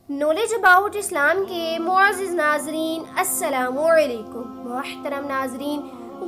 Knowledge about Islam کے معزز ناظرین السلام علیکم۔ محترم ناظرین،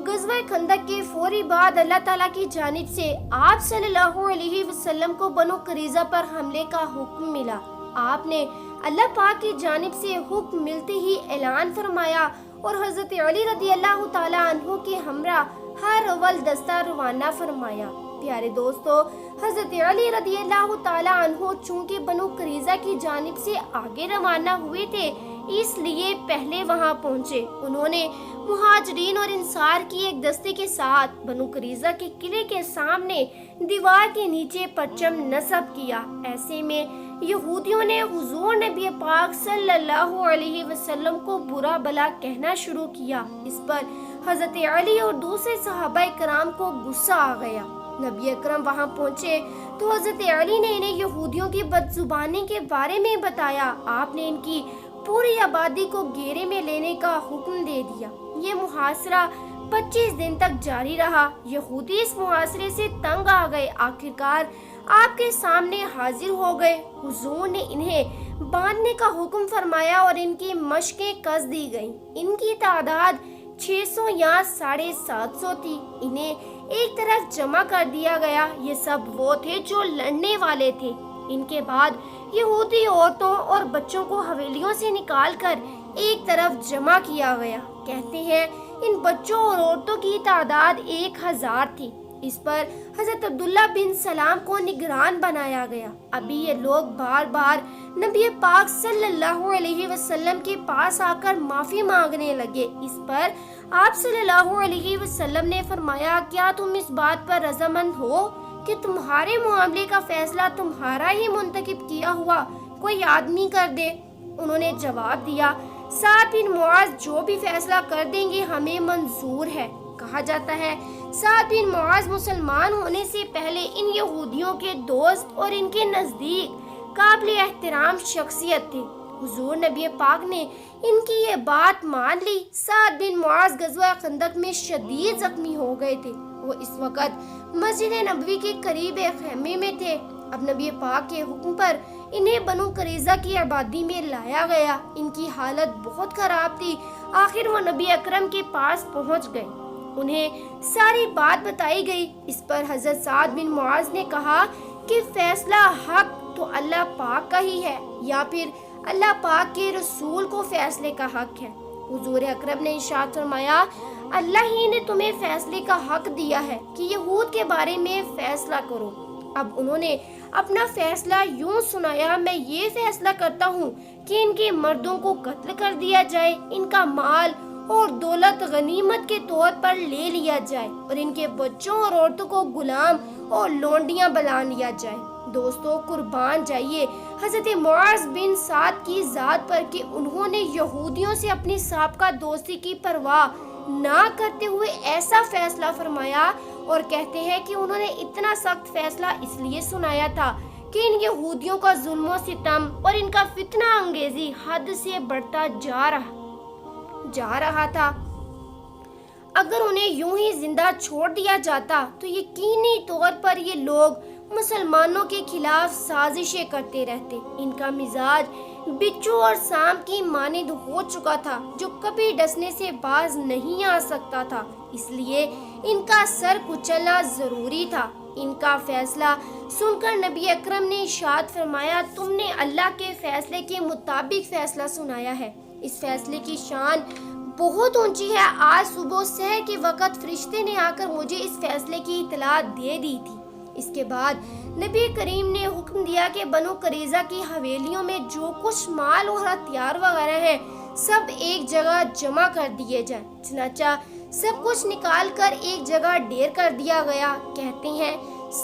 غزوہ خندق کے فوری بعد اللہ تعالیٰ کی جانب سے آپ صلی اللہ علیہ وسلم کو بنو قریظہ پر حملے کا حکم ملا۔ آپ نے اللہ پاک کی جانب سے حکم ملتے ہی اعلان فرمایا اور حضرت علی رضی اللہ تعالیٰ عنہ کے ہمراہ ہر اول دستہ روانہ فرمایا۔ پیارے دوستو، حضرت علی رضی اللہ تعالیٰ عنہ چونکہ بنو قریظہ کی جانب سے آگے روانہ ہوئے تھے، اس لیے پہلے وہاں پہنچے۔ انہوں نے مہاجرین اور انصار کی ایک دستے کے ساتھ بنو قریظہ کے قلعے کے سامنے دیوار کے نیچے پرچم نصب کیا۔ ایسے میں یہودیوں نے حضور نبی پاک صلی اللہ علیہ وسلم کو برا بلا کہنا شروع کیا۔ اس پر حضرت علی اور دوسرے صحابہ کرام کو غصہ آ گیا۔ نبی اکرم وہاں پہنچے تو حضرت علی نے انہیں یہودیوں کی بدزبانی کے بارے میں بتایا۔ آپ نے ان کی پوری آبادی کو گھیرے میں لینے کا حکم دے دیا۔ یہ محاصرہ 25 دن تک جاری رہا۔ یہودی اس محاصرے سے تنگ آ گئے، آخرکار آپ کے سامنے حاضر ہو گئے۔ حضور نے انہیں باندھنے کا حکم فرمایا اور ان کی مشقیں کس دی گئیں۔ ان کی تعداد 600 یا 750 تھی۔ انہیں ایک طرف جمع کر دیا گیا۔ یہ سب وہ تھے جو لڑنے والے تھے۔ ان کے بعد یہودی عورتوں اور بچوں کو حویلیوں سے نکال کر ایک طرف جمع کیا گیا۔ کہتے ہیں ان بچوں اور عورتوں کی تعداد 1000 تھی۔ اس پر حضرت عبداللہ بن سلام کو نگران بنایا گیا۔ ابھی یہ لوگ بار بار نبی پاک صلی اللہ علیہ وسلم کے پاس آ کر معافی مانگنے لگے۔ اس پر آپ صلی اللہ علیہ وسلم نے فرمایا، کیا تم اس بات پر رضامند ہو کہ تمہارے معاملے کا فیصلہ تمہارا ہی منتخب کیا ہوا کوئی آدمی کر دے؟ انہوں نے جواب دیا، سعد بن معاذ جو بھی فیصلہ کر دیں گے ہمیں منظور ہے۔ کہا جاتا ہے سعد بن معاذ مسلمان ہونے سے پہلے ان یہودیوں کے دوست اور ان کے نزدیک قابل احترام شخصیت تھے۔ حضور نبی پاک نے ان کی یہ بات مان لی۔ سعد بن معاذ غزوہ خندق میں شدید زخمی ہو گئے تھے۔ وہ اس وقت مسجد نبوی کے قریب ایک خیمے میں تھے۔ اب نبی پاک کے حکم پر انہیں بنو قریظہ کی آبادی میں لایا گیا۔ ان کی حالت بہت خراب تھی۔ آخر وہ نبی اکرم کے پاس پہنچ گئے۔ انہیں ساری بات بتائی گئی۔ اس پر حضرت سعد بن معاذ نے کہا کہ فیصلہ حق تو اللہ پاک کا ہی ہے، یا پھر اللہ پاک کے رسول کو فیصلے کا حق ہے۔ حضور اکرم نے ارشاد فرمایا، اللہ ہی نے تمہیں فیصلے کا حق دیا ہے کہ یہود کے بارے میں فیصلہ کرو۔ اب انہوں نے اپنا فیصلہ یوں سنایا، میں یہ فیصلہ کرتا ہوں کہ ان کے مردوں کو قتل کر دیا جائے، ان کا مال اور دولت غنیمت کے طور پر لے لیا جائے اور ان کے بچوں اور عورتوں کو غلام اور لونڈیاں بنا لیا جائے۔ دوستو، قربان جائیے حضرت معاذ بن سعد کی ذات پر کہ انہوں نے یہودیوں سے اپنی سابقہ دوستی کی پرواہ نہ کرتے ہوئے ایسا فیصلہ فرمایا، اور کہتے ہیں کہ انہوں نے اتنا سخت فیصلہ اس لیے سنایا تھا کہ ان یہودیوں کا ظلم و ستم اور ان کا فتنہ انگیزی حد سے بڑھتا جا رہا تھا۔ اگر انہیں یوں ہی زندہ چھوڑ دیا جاتا تو یقینی طور پر یہ لوگ مسلمانوں کے خلاف سازشیں کرتے رہتے۔ ان کا مزاج بچھو اور سانپ کی مانند ہو چکا تھا جو کبھی ڈسنے سے باز نہیں آ سکتا تھا، اس لیے ان کا سر کچلنا ضروری تھا۔ ان کا فیصلہ سن کر نبی اکرم نے ارشاد فرمایا، تم نے اللہ کے فیصلے کے مطابق فیصلہ سنایا ہے۔ اس فیصلے کی شان بہت اونچی ہے۔ آج صبح سحر کے وقت فرشتے نے آ کر مجھے اس فیصلے کی اطلاع دے دی تھی۔ اس کے بعد نبی کریم نے حکم دیا کہ بنو قریظہ کی حویلیوں میں جو کچھ مال اور ہتھیار وغیرہ ہیں سب ایک جگہ جمع کر دیے جائیں۔ چنانچہ سب کچھ نکال کر ایک جگہ ڈھیر کر دیا گیا۔ کہتے ہیں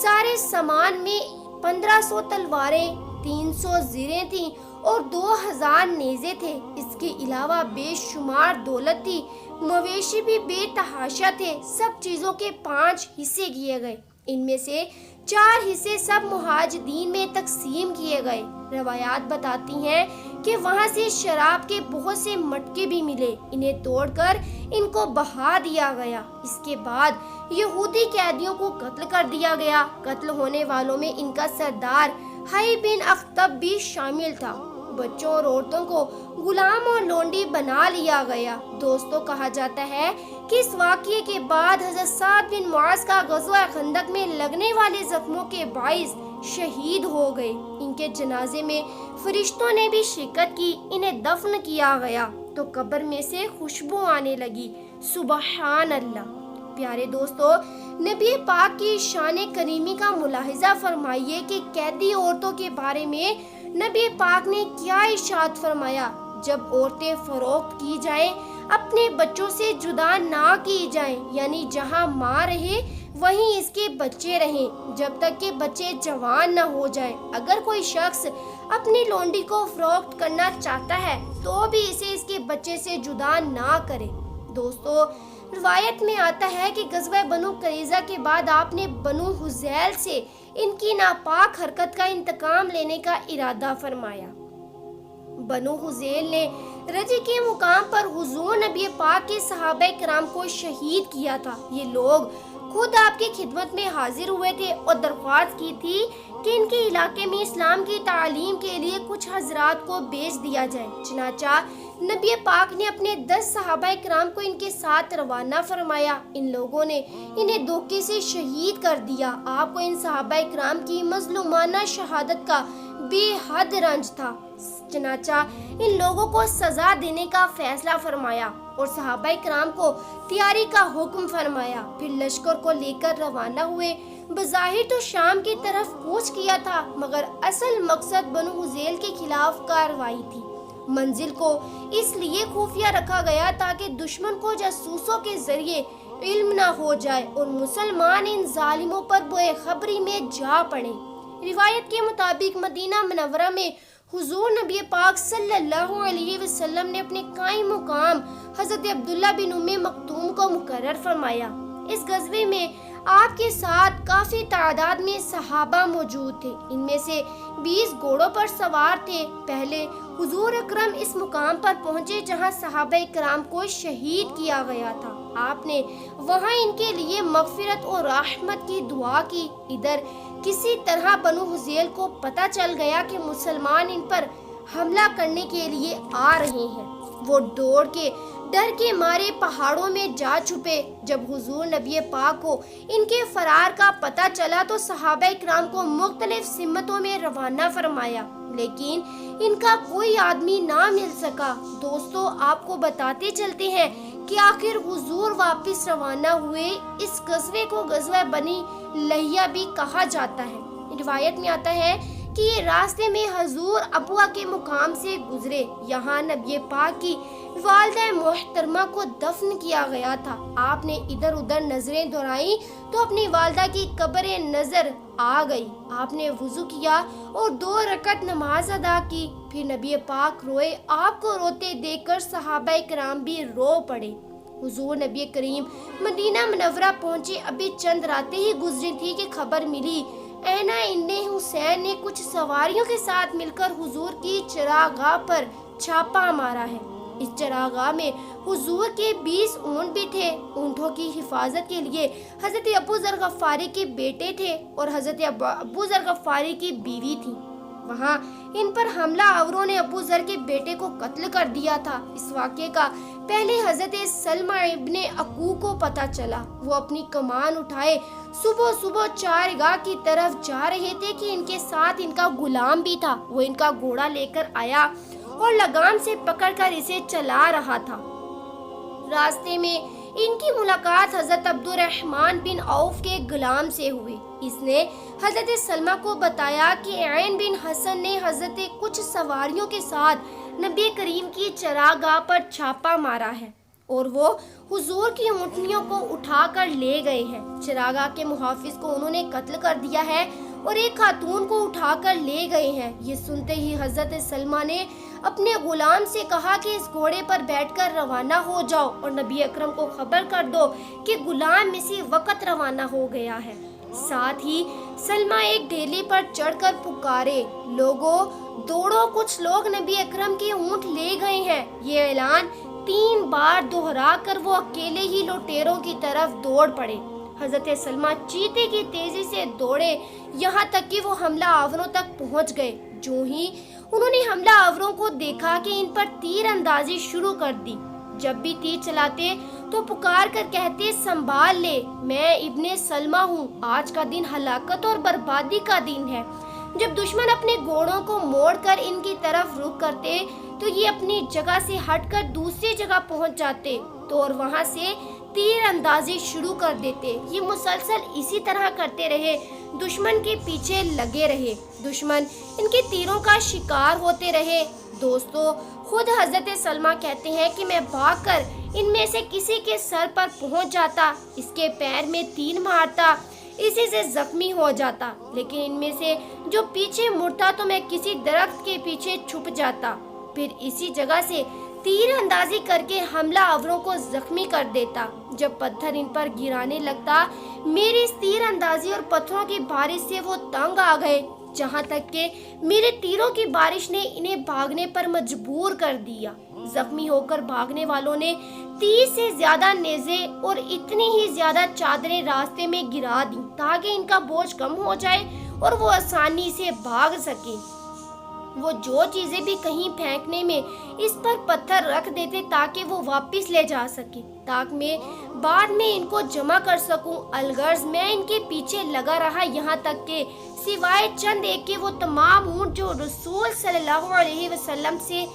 سارے سامان میں 1500 تلواریں، 300 زریں تھیں اور 2000 نیزے تھے۔ اس کے علاوہ بے شمار دولت تھی، مویشی بھی بے تحاشا تھے۔ سب چیزوں کے 5 حصے کیے گئے۔ ان میں سے 4 حصے سب مہاجرین میں تقسیم کیے گئے۔ روایات بتاتی ہیں کہ وہاں سے شراب کے بہت سے مٹکے بھی ملے۔ انہیں توڑ کر ان کو بہا دیا گیا۔ اس کے بعد یہودی قیدیوں کو قتل کر دیا گیا۔ قتل ہونے والوں میں ان کا سردار حی بن اخطب بھی شامل تھا۔ بچوں اور عورتوں کو غلام اور لونڈی بنا لیا گیا۔ دوستو، کہا جاتا ہے کہ اس واقعے کے بعد حضرت سعد بن معاذ کا غزوہ خندق میں لگنے والے زخموں کے باعث شہید ہو گئے۔ ان کے جنازے میں فرشتوں نے بھی شرکت کی۔ انہیں دفن کیا گیا تو قبر میں سے خوشبو آنے لگی۔ سبحان اللہ۔ پیارے دوستو، نبی پاک کی شان کریمی کا ملاحظہ فرمائیے کہ قیدی عورتوں کے بارے میں نبی پاک نے کیا ارشاد فرمایا۔ جب عورتیں فروخت کی جائیں، اپنے بچوں سے جدا نہ کی جائیں، یعنی جہاں ماں رہے وہیں اس کے بچے رہیں جب تک کہ بچے جوان نہ ہو جائیں۔ اگر کوئی شخص اپنی لونڈی کو فروخت کرنا چاہتا ہے تو بھی اسے اس کے بچے سے جدا نہ کرے۔ دوستو، روایت میں آتا ہے کہ غزوہ بنو قریظہ کے بعد آپ نے بنو حذیل سے ان کی ناپاک حرکت کا انتقام لینے کا ارادہ فرمایا۔ بنو حذیل نے رجی کے مقام پر حضور نبی پاک کے صحابہ کرام کو شہید کیا تھا۔ یہ لوگ خود آپ کی خدمت میں حاضر ہوئے تھے اور درخواست کی تھی کہ ان کے علاقے میں اسلام کی تعلیم کے لیے کچھ حضرات کو بھیج دیا جائے۔ چنانچہ نبی پاک نے اپنے 10 صحابہ کرام کو ان کے ساتھ روانہ فرمایا۔ ان لوگوں نے انہیں دھوکے سے شہید کر دیا۔ آپ کو ان صحابہ کرام کی مظلومانہ شہادت کا بے حد رنج تھا، چنانچہ ان لوگوں کو سزا دینے کا فیصلہ فرمایا اور صحابہ کرام کو تیاری کا حکم فرمایا۔ پھر لشکر کو لے کر روانہ ہوئے۔ بظاہر تو شام کی طرف کوچ کیا تھا، مگر اصل مقصد بنو حذیل کے خلاف کارروائی تھی۔ منزل کو اس لیے خفیہ رکھا گیا تاکہ دشمن کو جاسوسوں کے ذریعے علم نہ ہو جائے اور مسلمان ان ظالموں پر بے خبری میں جا پڑے۔ روایت کے مطابق مدینہ منورہ میں حضور نبی پاک صلی اللہ علیہ وسلم نے اپنے قائم مقام حضرت عبداللہ بن ام مکتوم کو مقرر فرمایا۔ اس غزوے میں آپ کے ساتھ کافی تعداد میں صحابہ موجود تھے۔ ان میں سے 20 گھوڑوں پر سوار تھے۔ پہلے حضور اکرم اس مقام پر پہنچے جہاں صحابہ کرام کو شہید کیا گیا تھا۔ آپ نے وہاں ان کے لیے مغفرت اور رحمت کی دعا کی۔ ادھر کسی طرح بنو حذیل کو پتہ چل گیا کہ مسلمان ان پر حملہ کرنے کے لیے آ رہے ہیں۔ وہ دوڑ کے ڈر کے مارے پہاڑوں میں جا چھپے۔ جب حضور نبی پاک کو ان کے فرار کا پتہ چلا تو صحابہ کرام کو مختلف سمتوں میں روانہ فرمایا، لیکن ان کا کوئی آدمی نہ مل سکا۔ دوستو، آپ کو بتاتے چلتے ہیں کہ آخر حضور واپس روانہ ہوئے۔ اس غزوے کو غزوہ بنی لہیہ بھی کہا جاتا ہے۔ روایت میں آتا ہے کہ یہ راستے میں حضور ابوا کے مقام سے گزرے۔ یہاں نبی پاک کی والدہ محترمہ کو دفن کیا گیا تھا۔ آپ نے ادھر ادھر نظریں دوڑائیں تو اپنی والدہ کی قبر نظر آ گئی۔ آپ نے وضو کیا اور 2 رکعت نماز ادا کی۔ پھر نبی پاک روئے۔ آپ کو روتے دیکھ کر صحابہ کرام بھی رو پڑے۔ حضور نبی کریم مدینہ منورہ پہنچے۔ ابھی چند راتیں ہی گزری تھی کہ خبر ملی اینا ابن حسین نے کچھ سواریوں کے ساتھ مل کر حضور کی چراگاہ پر چھاپا مارا ہے۔ اس چراگاہ میں حضور کے 20 اونٹ بھی تھے۔ اونٹوں کی حفاظت کے لیے حضرت ابو ذر غفاری کے بیٹے تھے اور حضرت ابو ذر غفاری کی بیوی تھی۔ وہاں ان پر حملہ آوروں نے ابو ذر کے بیٹے کو قتل کر دیا تھا۔ اس واقعے کا پہلے حضرت سلمہ ابن اکو کو پتہ چلا۔ وہ اپنی کمان اٹھائے صبح چارگاہ کی طرف جا رہے تھے کہ ان کے ساتھ ان کا غلام بھی تھا۔ وہ ان کا گھوڑا لے کر آیا اور لگام سے پکڑ کر اسے چلا رہا تھا۔ راستے میں ان کی ملاقات حضرت عبد الرحمن بن عوف کے غلام سے ہوئی۔ اس نے حضرت سلمہ کو بتایا کہ عین بن حسن نے حضرت کچھ سواریوں کے ساتھ نبی کریم کی چراگاہ پر چھاپا مارا ہے اور وہ حضور کی اونٹنیوں کو اٹھا کر لے گئے ہیں۔ چراگاہ کے محافظ کو انہوں نے قتل کر دیا ہے اور ایک خاتون کو اٹھا کر لے گئے ہیں۔ یہ سنتے ہی حضرت سلمہ نے اپنے غلام سے کہا کہ اس گھوڑے پر بیٹھ کر روانہ ہو جاؤ اور نبی اکرم کو خبر کر دو کہ غلام اسی وقت روانہ ہو گیا ہے۔ ساتھ ہی سلمہ ایک ڈھیلی پر چڑھ کر پکارے، لوگوں دوڑو، کچھ لوگ نبی اکرم کے اونٹ لے گئے ہیں۔ یہ اعلان 3 بار دہرا کر وہ اکیلے ہی لوٹیروں کی طرف دوڑ پڑے۔ حضرت سلمہ چیتے کی تیزی سے دوڑے یہاں تک کہ وہ حملہ آوروں تک پہنچ گئے۔ جو ہی انہوں نے حملہ آوروں دیکھا کہ ان پر تیر اندازی شروع کر دی۔ جب بھی تیر چلاتے تو پکار کر کہتے سنبھال لے، میں ابن سلمہ ہوں، آج کا دن ہلاکت اور بربادی کا دن ہے۔ جب دشمن اپنے گھوڑوں کو موڑ کر ان کی طرف رخ کرتے تو یہ اپنی جگہ سے ہٹ کر دوسری جگہ پہنچ جاتے تو اور وہاں سے تیر اندازی شروع کر دیتے۔ یہ مسلسل اسی طرح کرتے رہے، دشمن کے پیچھے لگے رہے، دشمن ان کے تیروں کا شکار ہوتے رہے۔ دوستو، خود حضرت سلمہ کہتے ہیں کہ میں بھاگ کر ان میں سے کسی کے سر پر پہنچ جاتا، اس کے پیر میں تیر مارتا، اسی سے زخمی ہو جاتا، لیکن ان میں سے جو پیچھے مڑتا تو میں کسی درخت کے پیچھے چھپ جاتا، پھر اسی جگہ سے تیر اندازی کر کے حملہ آوروں کو زخمی کر دیتا۔ جب پتھر ان پر گرانے لگتا، میری اس تیر اندازی اور پتھروں کی بارش سے وہ تنگ آ گئے، جہاں تک کہ میرے تیروں کی بارش نے انہیں بھاگنے پر مجبور کر دیا۔ زخمی ہو کر بھاگنے والوں نے 30 سے زیادہ نیزے اور اتنی ہی زیادہ چادریں راستے میں گرا دیں تاکہ ان کا بوجھ کم ہو جائے اور وہ آسانی سے بھاگ سکیں۔ وہ جو چیزیں بھی کہیں پھینکنے میں اس پر پتھر رکھ دیتے تاکہ وہ واپس لے جا سکے، تاکہ میں بعد میں ان کو جمع کر سکوں۔ الغرض میں ان کے پیچھے لگا رہا یہاں تک کہ سوائے چند ایک کے وہ تمام اونٹ جو رسول صلی اللہ علیہ وسلم سے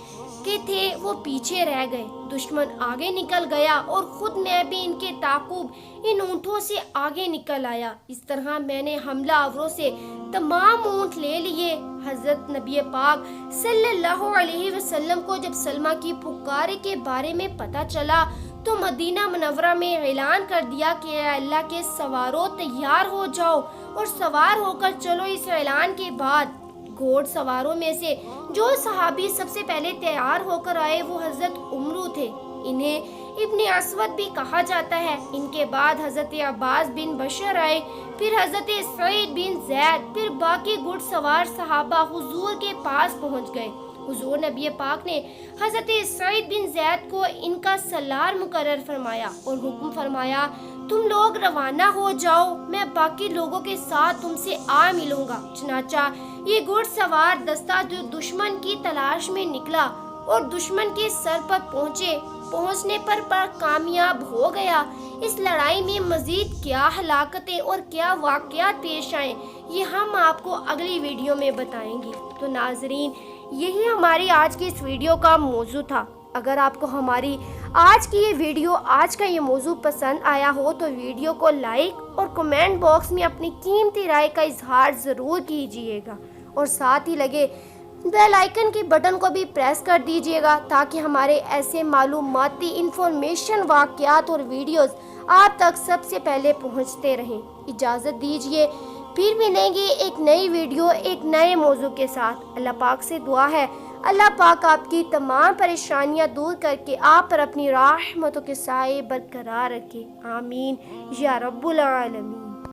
کے تھے وہ پیچھے رہ گئے۔ دشمن آگے نکل گیا اور خود میں بھی ان کے تعاقب ان اونٹوں سے آگے نکل آیا۔ اس طرح میں نے حملہ آوروں سے تمام اونٹ لے لیے۔ حضرت نبی پاک صلی اللہ علیہ وسلم کو جب سلمہ کی پکارے کے بارے میں پتہ چلا تو مدینہ منورہ میں اعلان کر دیا کہ اے اللہ کے سواروں، تیار ہو جاؤ اور سوار ہو کر چلو۔ اس اعلان کے بعد گھوڑ سواروں میں سے جو صحابی سب سے پہلے تیار ہو کر آئے وہ حضرت عمرو تھے، انہیں ابن اسود بھی کہا جاتا ہے۔ ان کے بعد حضرت عباس بن بشر آئے، پھر حضرت سعید بن زید، پھر باقی گھڑ سوار صحابہ حضور کے پاس پہنچ گئے۔ حضور نبی پاک نے حضرت سعید بن زید کو ان کا سالار مقرر فرمایا اور حکم فرمایا تم لوگ روانہ ہو جاؤ، میں باقی لوگوں کے ساتھ تم سے آ ملوں گا۔ چنانچہ یہ گھڑ سوار دستہ جو دشمن کی تلاش میں نکلا اور دشمن کے سر پر پہنچنے پر کامیاب ہو گیا۔ اس لڑائی میں مزید کیا ہلاکتیں اور کیا واقعات پیش آئیں یہ ہم آپ کو اگلی ویڈیو میں بتائیں گے۔ تو ناظرین، یہی ہماری آج کی اس ویڈیو کا موضوع تھا۔ اگر آپ کو ہماری آج کی یہ ویڈیو، آج کا یہ موضوع پسند آیا ہو تو ویڈیو کو لائک اور کمنٹ باکس میں اپنی قیمتی رائے کا اظہار ضرور کیجیے گا، اور ساتھ ہی لگے بیل آئیکن کے بٹن کو بھی پریس کر دیجیے گا تاکہ ہمارے ایسے معلوماتی انفارمیشن واقعات اور ویڈیوز آپ تک سب سے پہلے پہنچتے رہیں۔ اجازت دیجیے، پھر ملیں گے ایک نئی ویڈیو ایک نئے موضوع کے ساتھ۔ اللہ پاک سے دعا ہے اللہ پاک آپ کی تمام پریشانیاں دور کر کے آپ پر اپنی رحمتوں کے سائے برقرار رکھے، آمین یا رب العالمین۔